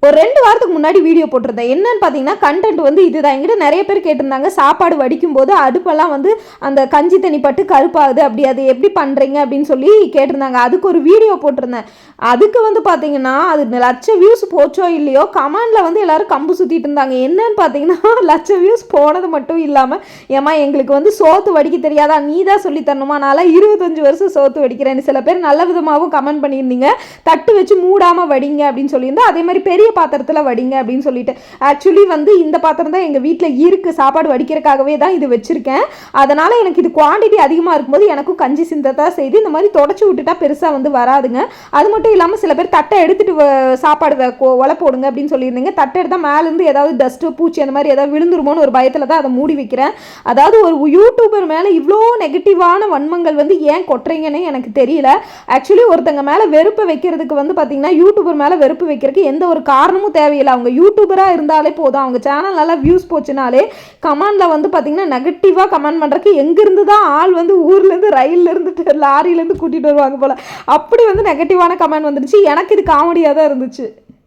ஒரு 2 வாரத்துக்கு முன்னாடி வீடியோ போட்டிருந்தேன். என்னன்னு பார்த்தீங்கன்னா, கண்டென்ட் வந்து இதுதான். என்கிட்ட நெறைய பேர் கேட்டிருந்தாங்க, சாப்பாடு வடிக்கும்போது அடுப்பெல்லாம் வந்து அந்த கஞ்சி தண்ணி பட்டு கருப்பாகுது. அப்படி அது எப்படி பண்ணுறீங்க அப்படின்னு சொல்லி கேட்டிருந்தாங்க. அதுக்கு ஒரு வீடியோ போட்டிருந்தேன். அதுக்கு வந்து பார்த்தீங்கன்னா, அது லட்ச வியூஸ் போச்சோ இல்லையோ, கமெண்ட்ல வந்து எல்லாரும் கம்பு சுத்திட்டு இருந்தாங்க. என்னன்னு பார்த்தீங்கன்னா, லட்ச வியூஸ் போனது மட்டும் இல்லாம, ஏம்மா எங்களுக்கு வந்து சோத்து வடிக்க தெரியாதா? நீ தான் சொல்லி தரணுமா? நான்லாம் 25 வருஷம் சோத்து வடிக்கிறேன்னு சில பேர் நல்ல விதமாகவும் கமெண்ட் பண்ணியிருந்தீங்க. தட்டு வச்சு மூடாமல் வடிங்க அப்படின்னு சொல்லியிருந்தேன். அதே மாதிரி பெரிய பாத்திரத்தில் வடிங்க அப்படின்னு சொல்லிட்டு, ஆக்சுவலி வந்து இந்த பாத்திரம் தான் எங்கள் வீட்டில் இருக்குது, சாப்பாடு வடிக்கிறதுக்காகவே தான் இது வச்சுருக்கேன். அதனால் எனக்கு இது குவான்டிட்டி அதிகமாக இருக்கும்போது எனக்கும் கஞ்சி சிந்தத்தான் செய்து இந்த மாதிரி தொடச்சி விட்டுட்டா பெருசாக வந்து வராதுங்க. அது மட்டும் இல்லாமல் சில பேர் தட்டை எடுத்துகிட்டு சாப்பாடு ஒலை போடுங்க அப்படின்னு சொல்லியிருந்தீங்க. தட்டை எடுத்தால் மேலேருந்து ஏதாவது டஸ்ட்டு பூச்சி அந்த மாதிரி ஏதாவது விழுந்துருமோன்னு ஒரு பயத்தில் தான் அதை மூடி வைக்கிறேன். அதாவது ஒரு யூடியூபர் மேலே இவ்வளோ நெகட்டிவான வன்மங்கள் வந்து ஏன் கொட்டுறீங்கன்னு எனக்கு தெரியல. ஆக்சுவலி ஒருத்தங்க மேலே வெறுப்பு வைக்கிறதுக்கு வந்து பார்த்தீங்கன்னா, யூடியூபர் மேலே வெறுப்பு வைக்கிறதுக்கு எந்த ஒரு காரணமும் தேவையில்லை. அவங்க யூடியூபராக இருந்தாலே போதும், அவங்க சேனல் நல்லா வியூஸ் போச்சுனாலே கமெண்டில் வந்து பார்த்தீங்கன்னா நெகட்டிவாக கமெண்ட் பண்ணுறதுக்கு எங்கேருந்து தான் ஆள் வந்து ஊர்லேருந்து ரயிலேருந்து லாரியிலேருந்து கூட்டிகிட்டு வருவாங்க போல். அப்படி வந்து நெகட்டிவான கமெண்ட் வந்துடுச்சு. எனக்கு இது காமெடியாக தான் இருந்துச்சு.